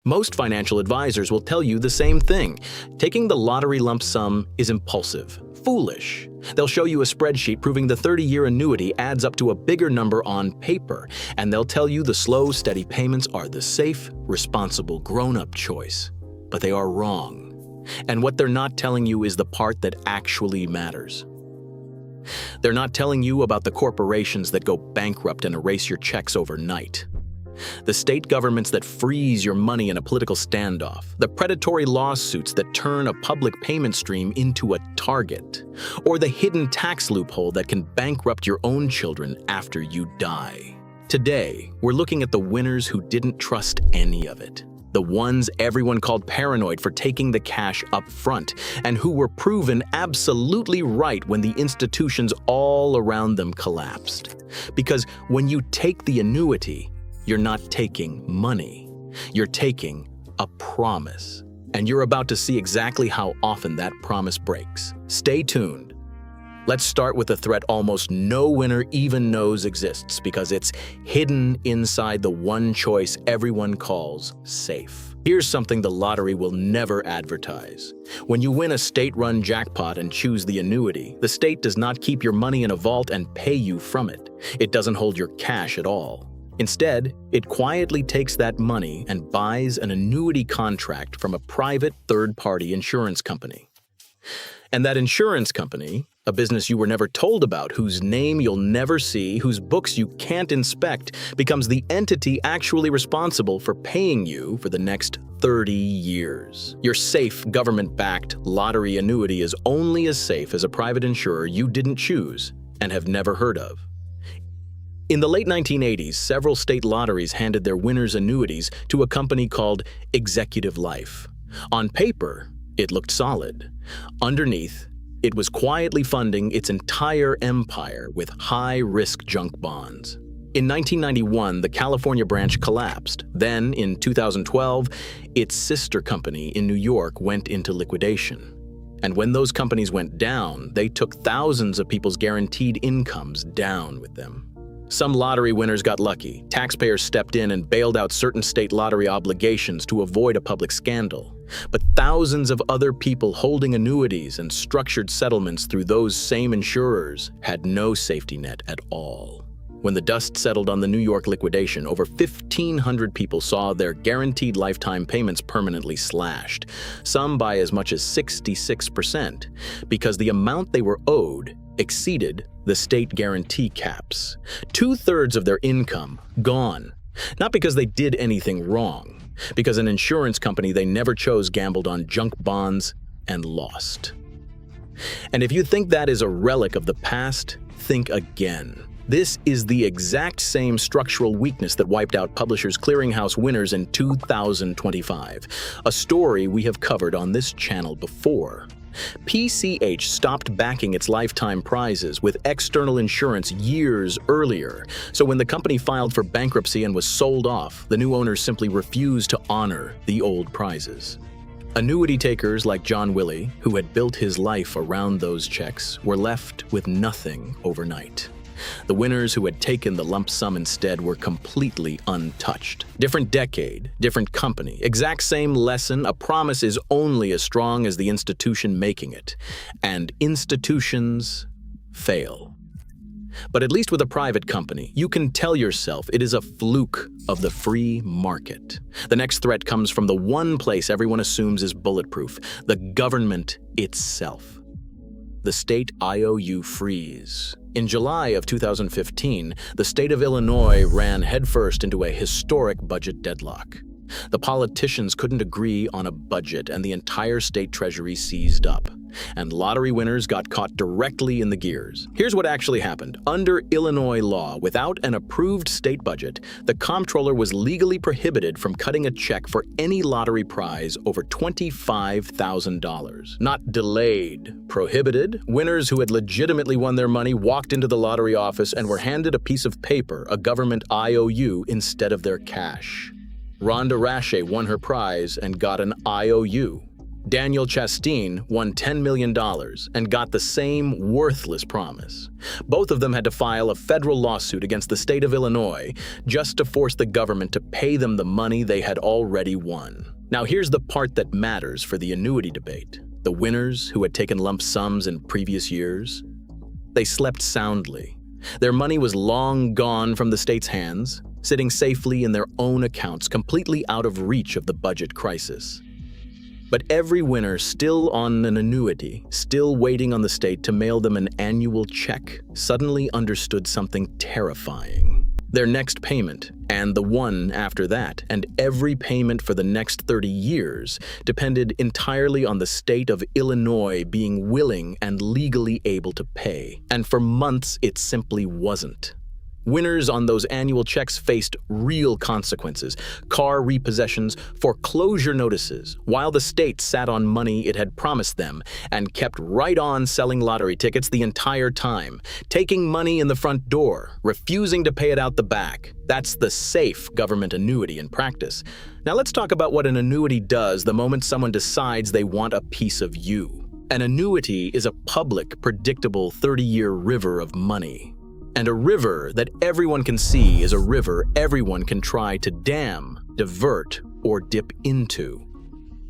Most financial advisors will tell you the same thing. Taking the lottery lump sum is impulsive, foolish. They'll show you a spreadsheet proving the 30-year annuity adds up to a bigger number on paper, and they'll tell you the slow, steady payments are the safe, responsible, grown-up choice. But they are wrong. And what they're not telling you is the part that actually matters. They're not telling you about the corporations that go bankrupt and erase your checks overnight. The state governments that freeze your money in a political standoff, the predatory lawsuits that turn a public payment stream into a target, or the hidden tax loophole that can bankrupt your own children after you die. Today, we're looking at the winners who didn't trust any of it. The ones everyone called paranoid for taking the cash up front, and who were proven absolutely right when the institutions all around them collapsed. Because when you take the annuity, you're not taking money. You're taking a promise. And you're about to see exactly how often that promise breaks. Stay tuned. Let's start with a threat almost no winner even knows exists because it's hidden inside the one choice everyone calls safe. Here's something the lottery will never advertise. When you win a state-run jackpot and choose the annuity, the state does not keep your money in a vault and pay you from it. It doesn't hold your cash at all. Instead, it quietly takes that money and buys an annuity contract from a private third-party insurance company. And that insurance company, a business you were never told about, whose name you'll never see, whose books you can't inspect, becomes the entity actually responsible for paying you for the next 30 years. Your safe, government-backed lottery annuity is only as safe as a private insurer you didn't choose and have never heard of. In the late 1980s, several state lotteries handed their winners' annuities to a company called Executive Life. On paper, it looked solid. Underneath, it was quietly funding its entire empire with high-risk junk bonds. In 1991, the California branch collapsed. Then, in 2012, its sister company in New York went into liquidation. And when those companies went down, they took thousands of people's guaranteed incomes down with them. Some lottery winners got lucky. Taxpayers stepped in and bailed out certain state lottery obligations to avoid a public scandal. But thousands of other people holding annuities and structured settlements through those same insurers had no safety net at all. When the dust settled on the New York liquidation, over 1,500 people saw their guaranteed lifetime payments permanently slashed, some by as much as 66%, because the amount they were owed exceeded the state guarantee caps. 2/3 of their income gone. Not because they did anything wrong, because an insurance company they never chose gambled on junk bonds and lost. And if you think that is a relic of the past, think again. This is the exact same structural weakness that wiped out Publishers Clearinghouse winners in 2025, a story we have covered on this channel before. PCH stopped backing its lifetime prizes with external insurance years earlier, so when the company filed for bankruptcy and was sold off, the new owners simply refused to honor the old prizes. Annuity takers like John Willie, who had built his life around those checks, were left with nothing overnight. The winners who had taken the lump sum instead were completely untouched. Different decade, different company, exact same lesson. A promise is only as strong as the institution making it. And institutions fail. But at least with a private company, you can tell yourself it is a fluke of the free market. The next threat comes from the one place everyone assumes is bulletproof, the government itself. The state IOU freeze. In July of 2015, the state of Illinois ran headfirst into a historic budget deadlock. The politicians couldn't agree on a budget, and the entire state treasury seized up. And lottery winners got caught directly in the gears. Here's what actually happened. Under Illinois law, without an approved state budget, the comptroller was legally prohibited from cutting a check for any lottery prize over $25,000. Not delayed, prohibited. Winners who had legitimately won their money walked into the lottery office and were handed a piece of paper, a government IOU, instead of their cash. Rhonda Rache won her prize and got an IOU. Daniel Chastain won $10 million and got the same worthless promise. Both of them had to file a federal lawsuit against the state of Illinois just to force the government to pay them the money they had already won. Now here's the part that matters for the annuity debate. The winners who had taken lump sums in previous years, they slept soundly. Their money was long gone from the state's hands, sitting safely in their own accounts, completely out of reach of the budget crisis. But every winner still on an annuity, still waiting on the state to mail them an annual check, suddenly understood something terrifying. Their next payment, and the one after that, and every payment for the next 30 years depended entirely on the state of Illinois being willing and legally able to pay. And for months, it simply wasn't. Winners on those annual checks faced real consequences, car repossessions, foreclosure notices, while the state sat on money it had promised them and kept right on selling lottery tickets the entire time, taking money in the front door, refusing to pay it out the back. That's the safe government annuity in practice. Now let's talk about what an annuity does the moment someone decides they want a piece of you. An annuity is a public, predictable 30-year river of money. And a river that everyone can see is a river everyone can try to dam, divert, or dip into.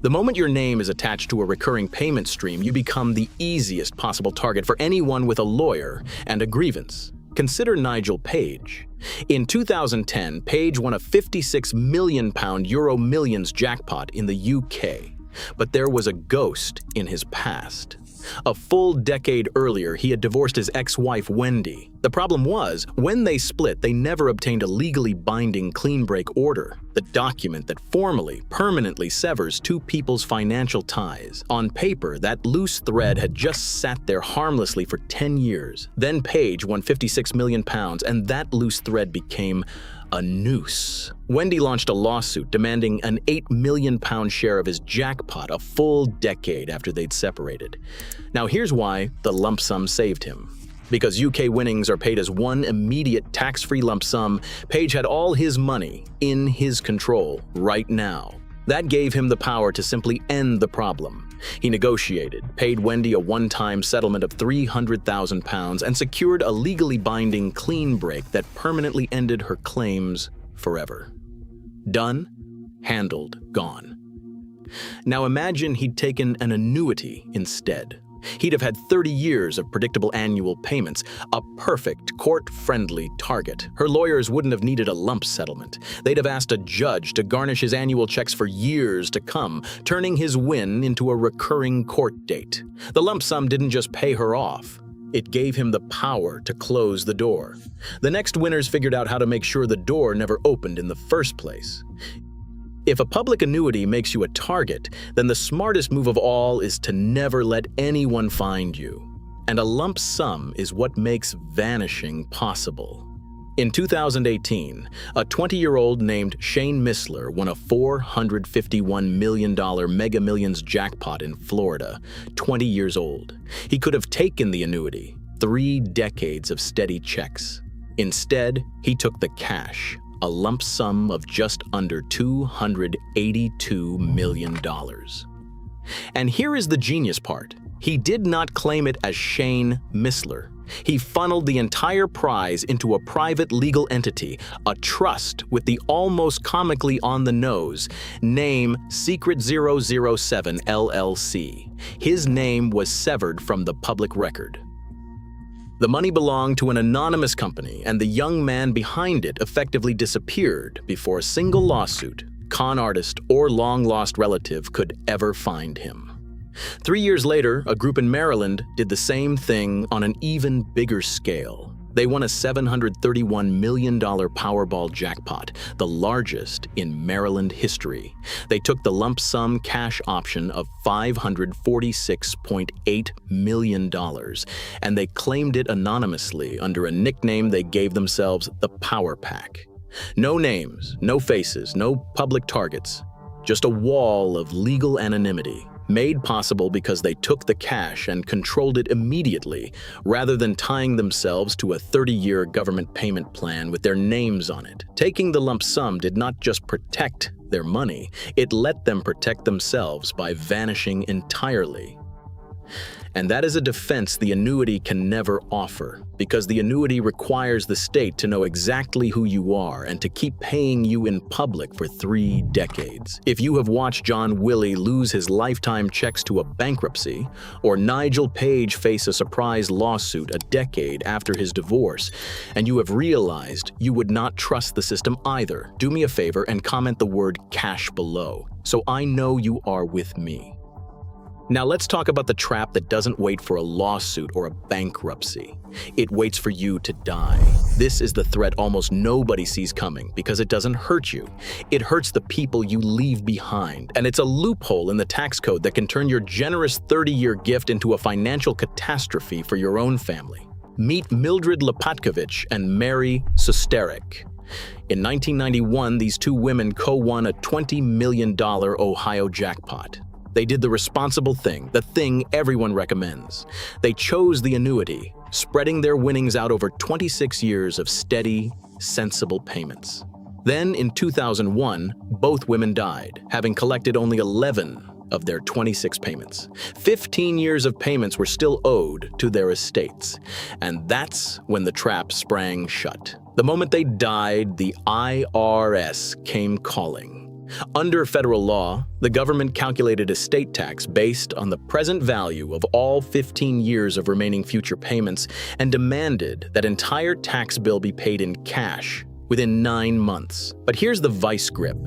The moment your name is attached to a recurring payment stream, you become the easiest possible target for anyone with a lawyer and a grievance. Consider Nigel Page. In 2010, Page won a £56 million Euro Millions jackpot in the UK. But there was a ghost in his past. A full decade earlier, he had divorced his ex-wife, Wendy. The problem was, when they split, they never obtained a legally binding clean break order, the document that formally, permanently severs two people's financial ties. On paper, that loose thread had just sat there harmlessly for 10 years. Then Page won £56 million, and that loose thread became a noose. Wendy launched a lawsuit demanding an £8 million share of his jackpot a full decade after they'd separated. Now here's why the lump sum saved him. Because UK winnings are paid as one immediate tax-free lump sum, Page had all his money in his control right now. That gave him the power to simply end the problem. He negotiated, paid Wendy a one-time settlement of £300,000, and secured a legally binding clean break that permanently ended her claims forever. Done, handled, gone. Now imagine he'd taken an annuity instead. He'd have had 30 years of predictable annual payments, a perfect court-friendly target. Her lawyers wouldn't have needed a lump settlement. They'd have asked a judge to garnish his annual checks for years to come, turning his win into a recurring court date. The lump sum didn't just pay her off. It gave him the power to close the door. The next winners figured out how to make sure the door never opened in the first place. If a public annuity makes you a target, then the smartest move of all is to never let anyone find you. And a lump sum is what makes vanishing possible. In 2018, a 20-year-old named Shane Missler won a $451 million Mega Millions jackpot in Florida, 20 years old. He could have taken the annuity, 3 decades of steady checks. Instead, he took the cash, a lump sum of just under $282 million. And here is the genius part. He did not claim it as Shane Missler. He funneled the entire prize into a private legal entity, a trust with the almost comically on-the-nose name Secret 007 LLC. His name was severed from the public record. The money belonged to an anonymous company, and the young man behind it effectively disappeared before a single lawsuit, con artist, or long-lost relative could ever find him. 3 years later, a group in Maryland did the same thing on an even bigger scale. They won a $731 million Powerball jackpot, the largest in Maryland history. They took the lump sum cash option of $546.8 million, and they claimed it anonymously under a nickname they gave themselves, the Power Pack. No names, no faces, no public targets, just a wall of legal anonymity, made possible because they took the cash and controlled it immediately, rather than tying themselves to a 30-year government payment plan with their names on it. Taking the lump sum did not just protect their money, it let them protect themselves by vanishing entirely. And that is a defense the annuity can never offer, because the annuity requires the state to know exactly who you are and to keep paying you in public for 3 decades. If you have watched John Willie lose his lifetime checks to a bankruptcy, or Nigel Page face a surprise lawsuit a decade after his divorce, and you have realized you would not trust the system either, do me a favor and comment the word cash below, so I know you are with me. Now let's talk about the trap that doesn't wait for a lawsuit or a bankruptcy. It waits for you to die. This is the threat almost nobody sees coming because it doesn't hurt you. It hurts the people you leave behind. And it's a loophole in the tax code that can turn your generous 30-year gift into a financial catastrophe for your own family. Meet Mildred Lepatkovich and Mary Susterik. In 1991, these 2 women co-won a $20 million Ohio jackpot. They did the responsible thing, the thing everyone recommends. They chose the annuity, spreading their winnings out over 26 years of steady, sensible payments. Then, in 2001, both women died, having collected only 11 of their 26 payments. 15 years of payments were still owed to their estates. And that's when the trap sprang shut. The moment they died, the IRS came calling. Under federal law, the government calculated estate tax based on the present value of all 15 years of remaining future payments and demanded that entire tax bill be paid in cash within 9 months. But here's the vice grip.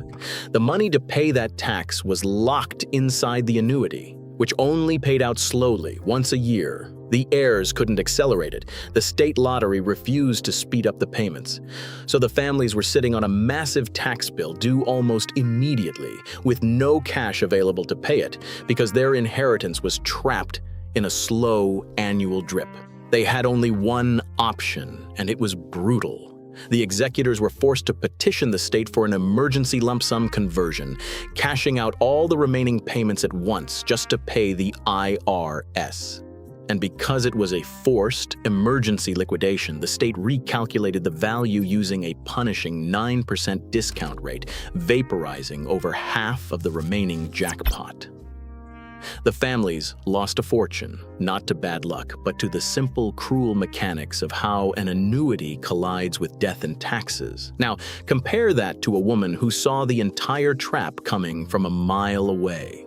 The money to pay that tax was locked inside the annuity, which only paid out slowly, once a year. The heirs couldn't accelerate it. The state lottery refused to speed up the payments. So the families were sitting on a massive tax bill due almost immediately, with no cash available to pay it, because their inheritance was trapped in a slow annual drip. They had only one option, and it was brutal. The executors were forced to petition the state for an emergency lump sum conversion, cashing out all the remaining payments at once just to pay the IRS. And because it was a forced emergency liquidation, the state recalculated the value using a punishing 9% discount rate, vaporizing over half of the remaining jackpot. The families lost a fortune, not to bad luck, but to the simple, cruel mechanics of how an annuity collides with death and taxes. Now, compare that to a woman who saw the entire trap coming from a mile away.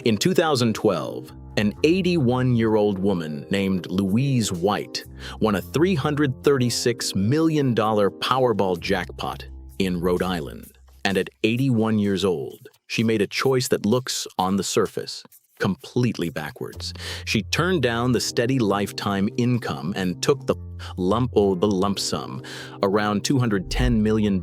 In 2012, an 81-year-old woman named Louise White won a $336 million Powerball jackpot in Rhode Island. And at 81 years old, she made a choice that looks, on the surface, completely backwards. She turned down the steady lifetime income and took the lump sum, around $210 million.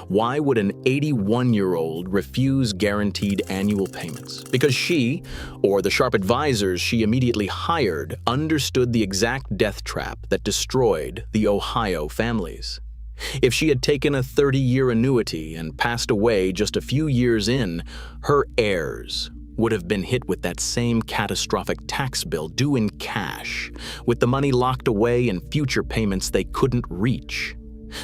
Why would an 81-year-old refuse guaranteed annual payments? Because she, or the sharp advisors she immediately hired, understood the exact death trap that destroyed the Ohio families. If she had taken a 30-year annuity and passed away just a few years in, her heirs would have been hit with that same catastrophic tax bill due in cash, with the money locked away in future payments they couldn't reach.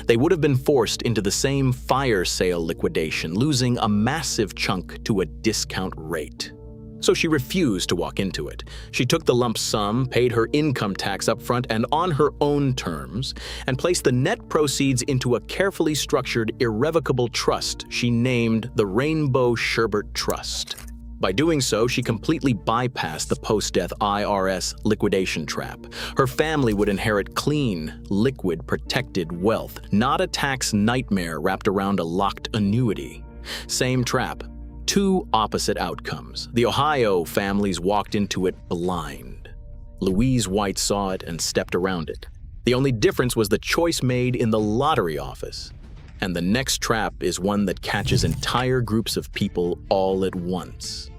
They would have been forced into the same fire sale liquidation, losing a massive chunk to a discount rate. So she refused to walk into it. She took the lump sum, paid her income tax up front and on her own terms, and placed the net proceeds into a carefully structured, irrevocable trust she named the Rainbow Sherbert Trust. By doing so, she completely bypassed the post-death IRS liquidation trap. Her family would inherit clean, liquid, protected wealth, not a tax nightmare wrapped around a locked annuity. Same trap, 2 opposite outcomes. The Ohio families walked into it blind. Louise White saw it and stepped around it. The only difference was the choice made in the lottery office. And the next trap is one that catches entire groups of people all at once.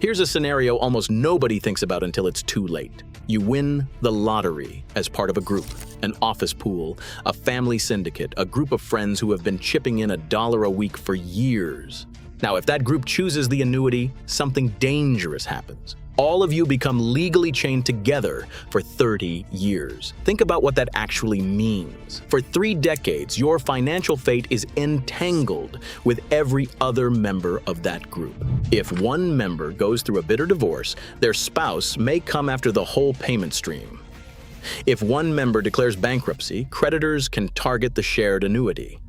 Here's a scenario almost nobody thinks about until it's too late. You win the lottery as part of a group, an office pool, a family syndicate, a group of friends who have been chipping in $1 a week for years. Now, if that group chooses the annuity, something dangerous happens. All of you become legally chained together for 30 years. Think about what that actually means. For 3 decades, your financial fate is entangled with every other member of that group. If one member goes through a bitter divorce, their spouse may come after the whole payment stream. If one member declares bankruptcy, creditors can target the shared annuity.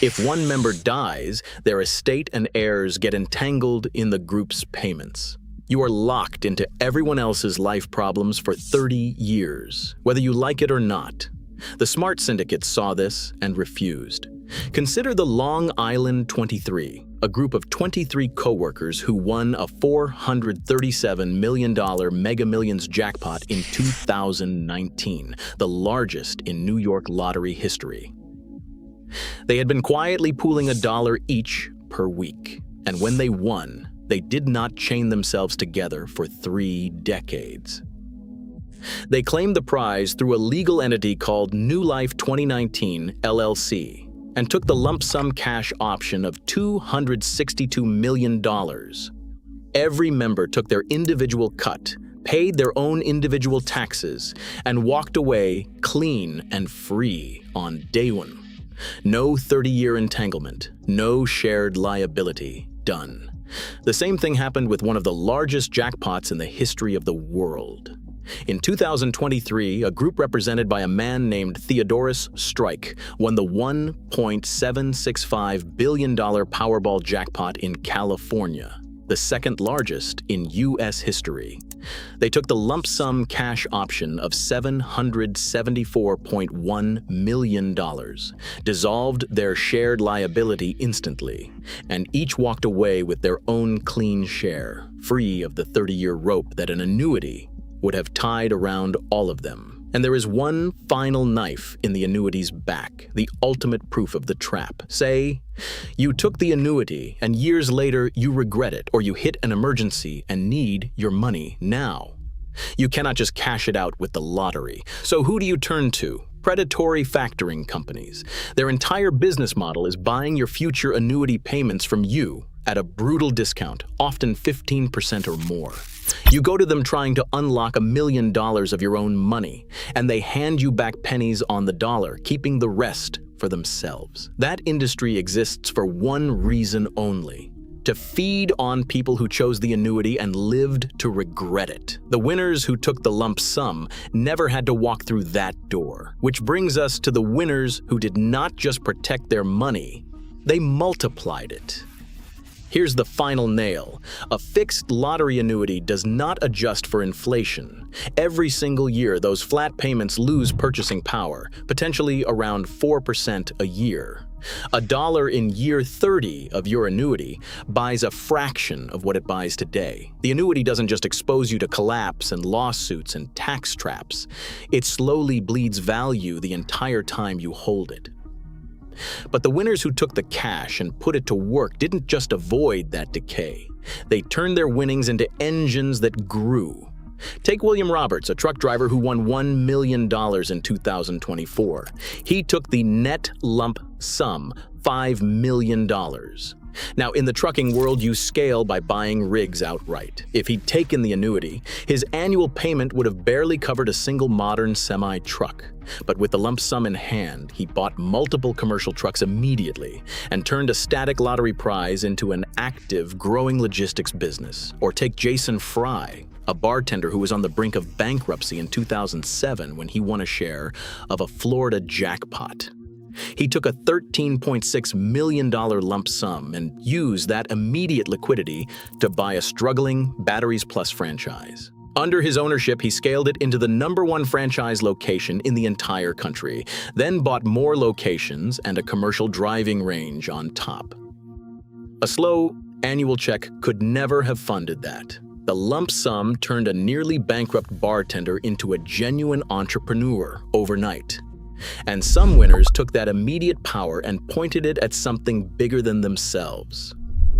If one member dies, their estate and heirs get entangled in the group's payments. You are locked into everyone else's life problems for 30 years, whether you like it or not. The smart syndicates saw this and refused. Consider the Long Island 23, a group of 23 coworkers who won a $437 million Mega Millions jackpot in 2019, the largest in New York lottery history. They had been quietly pooling $1 each per week, and when they won, they did not chain themselves together for 3 decades. They claimed the prize through a legal entity called New Life 2019 LLC and took the lump sum cash option of $262 million. Every member took their individual cut, paid their own individual taxes, and walked away clean and free on day one. No 30-year entanglement, no shared liability, done. The same thing happened with one of the largest jackpots in the history of the world. In 2023, a group represented by a man named Theodorus Strike won the $1.765 billion Powerball jackpot in California, the second largest in U.S. history. They took the lump sum cash option of $774.1 million, dissolved their shared liability instantly, and each walked away with their own clean share, free of the 30-year rope that an annuity would have tied around all of them. And there is one final knife in the annuity's back, the ultimate proof of the trap. Say, you took the annuity and years later you regret it, or you hit an emergency and need your money now. You cannot just cash it out with the lottery. So who do you turn to? Predatory factoring companies. Their entire business model is buying your future annuity payments from you at a brutal discount, often 15% or more. You go to them trying to unlock $1 million of your own money, and they hand you back pennies on the dollar, keeping the rest for themselves. That industry exists for one reason only: to feed on people who chose the annuity and lived to regret it. The winners who took the lump sum never had to walk through that door. Which brings us to the winners who did not just protect their money, they multiplied it. Here's the final nail. A fixed lottery annuity does not adjust for inflation. Every single year, those flat payments lose purchasing power, potentially around 4% a year. $1 in year 30 of your annuity buys a fraction of what it buys today. The annuity doesn't just expose you to collapse and lawsuits and tax traps. It slowly bleeds value the entire time you hold it. But the winners who took the cash and put it to work didn't just avoid that decay. They turned their winnings into engines that grew. Take William Roberts, a truck driver who won $1 million in 2024. He took the net lump sum, $5 million. Now, in the trucking world, you scale by buying rigs outright. If he'd taken the annuity, his annual payment would have barely covered a single modern semi-truck. But with the lump sum in hand, he bought multiple commercial trucks immediately and turned a static lottery prize into an active, growing logistics business. Or take Jason Fry, a bartender who was on the brink of bankruptcy in 2007 when he won a share of a Florida jackpot. He took a $13.6 million lump sum and used that immediate liquidity to buy a struggling Batteries Plus franchise. Under his ownership, he scaled it into the #1 franchise location in the entire country, then bought more locations and a commercial driving range on top. A slow annual check could never have funded that. The lump sum turned a nearly bankrupt bartender into a genuine entrepreneur overnight. And some winners took that immediate power and pointed it at something bigger than themselves.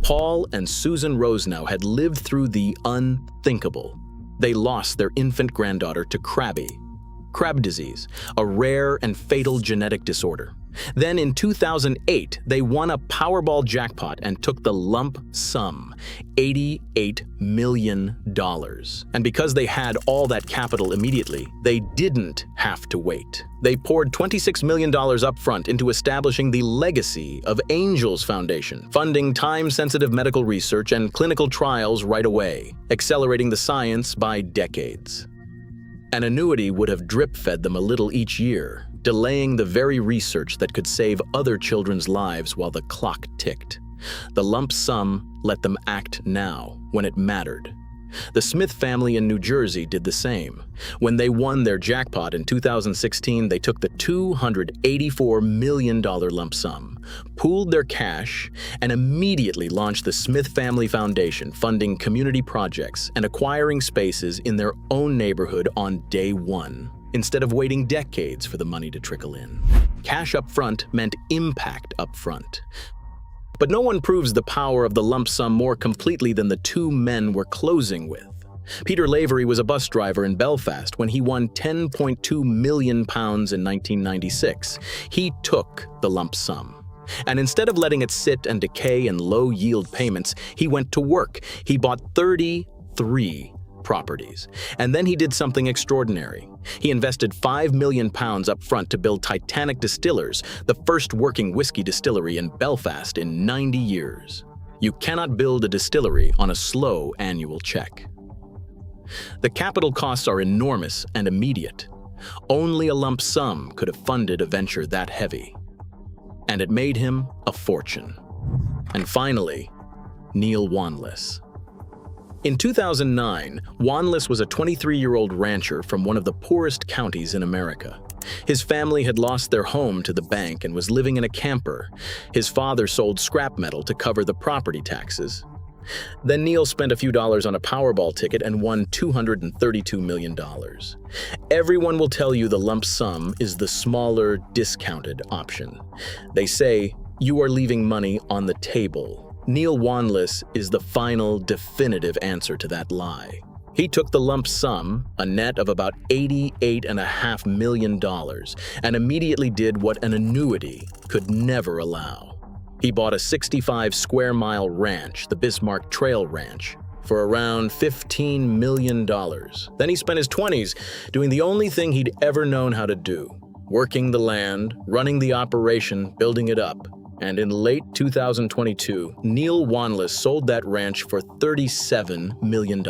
Paul and Susan Rosenau had lived through the unthinkable. They lost their infant granddaughter to crab disease, a rare and fatal genetic disorder. Then in 2008, they won a Powerball jackpot and took the lump sum, $88 million. And because they had all that capital immediately, they didn't have to wait. They poured $26 million upfront into establishing the legacy of Angels Foundation, funding time-sensitive medical research and clinical trials right away, accelerating the science by decades. An annuity would have drip-fed them a little each year, delaying the very research that could save other children's lives while the clock ticked. The lump sum let them act now, when it mattered. The Smith family in New Jersey did the same. When they won their jackpot in 2016, they took the $284 million lump sum, pooled their cash, and immediately launched the Smith Family Foundation, funding community projects and acquiring spaces in their own neighborhood on day one, instead of waiting decades for the money to trickle in. Cash up front meant impact up front. But no one proves the power of the lump sum more completely than the two men we're closing with. Peter Lavery was a bus driver in Belfast when he won £10.2 million in 1996. He took the lump sum. And instead of letting it sit and decay in low-yield payments, he went to work. He bought 33 properties. And then he did something extraordinary. He invested £5 million up front to build Titanic Distillers, the first working whiskey distillery in Belfast in 90 years. You cannot build a distillery on a slow annual check. The capital costs are enormous and immediate. Only a lump sum could have funded a venture that heavy. And it made him a fortune. And finally, Neil Wanless. In 2009, Wanless was a 23-year-old rancher from one of the poorest counties in America. His family had lost their home to the bank and was living in a camper. His father sold scrap metal to cover the property taxes. Then Neil spent a few dollars on a Powerball ticket and won $232 million. Everyone will tell you the lump sum is the smaller, discounted option. They say, you are leaving money on the table. Neil Wanless is the final, definitive answer to that lie. He took the lump sum, a net of about $88.5 million, and immediately did what an annuity could never allow. He bought a 65-square-mile ranch, the Bismarck Trail Ranch, for around $15 million. Then he spent his 20s doing the only thing he'd ever known how to do, working the land, running the operation, building it up. And in late 2022, Neil Wanless sold that ranch for $37 million.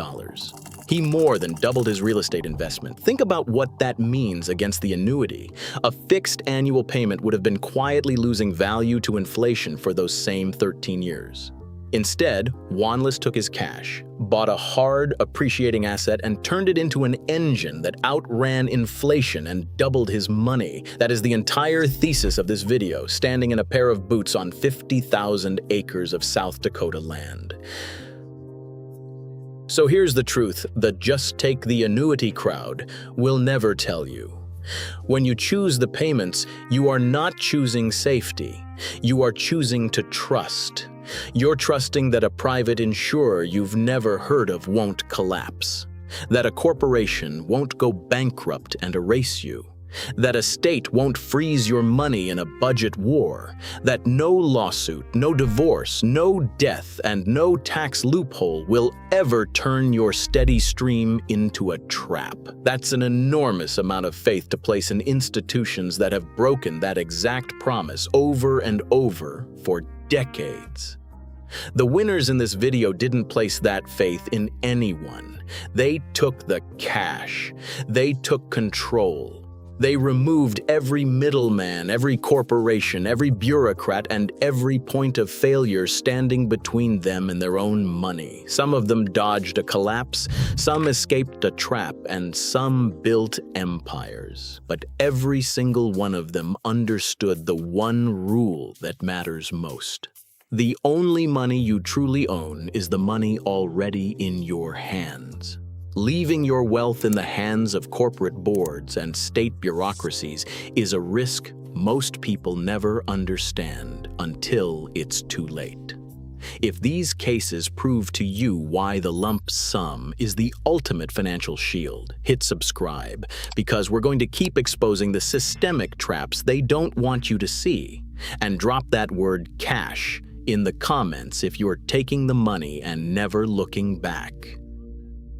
He more than doubled his real estate investment. Think about what that means against the annuity. A fixed annual payment would have been quietly losing value to inflation for those same 13 years. Instead, Wanless took his cash, bought a hard, appreciating asset, and turned it into an engine that outran inflation and doubled his money. That is the entire thesis of this video, standing in a pair of boots on 50,000 acres of South Dakota land. So here's the truth the just take the annuity crowd will never tell you. When you choose the payments, you are not choosing safety. You are choosing to trust. You're trusting that a private insurer you've never heard of won't collapse, that a corporation won't go bankrupt and erase you, that a state won't freeze your money in a budget war, that no lawsuit, no divorce, no death, and no tax loophole will ever turn your steady stream into a trap. That's an enormous amount of faith to place in institutions that have broken that exact promise over and over for decades. The winners in this video didn't place that faith in anyone. They took the cash. They took control. They removed every middleman, every corporation, every bureaucrat, and every point of failure standing between them and their own money. Some of them dodged a collapse, some escaped a trap, and some built empires. But every single one of them understood the one rule that matters most. The only money you truly own is the money already in your hands. Leaving your wealth in the hands of corporate boards and state bureaucracies is a risk most people never understand until it's too late. If these cases prove to you why the lump sum is the ultimate financial shield, hit subscribe, because we're going to keep exposing the systemic traps they don't want you to see. And drop that word cash in the comments if you're taking the money and never looking back.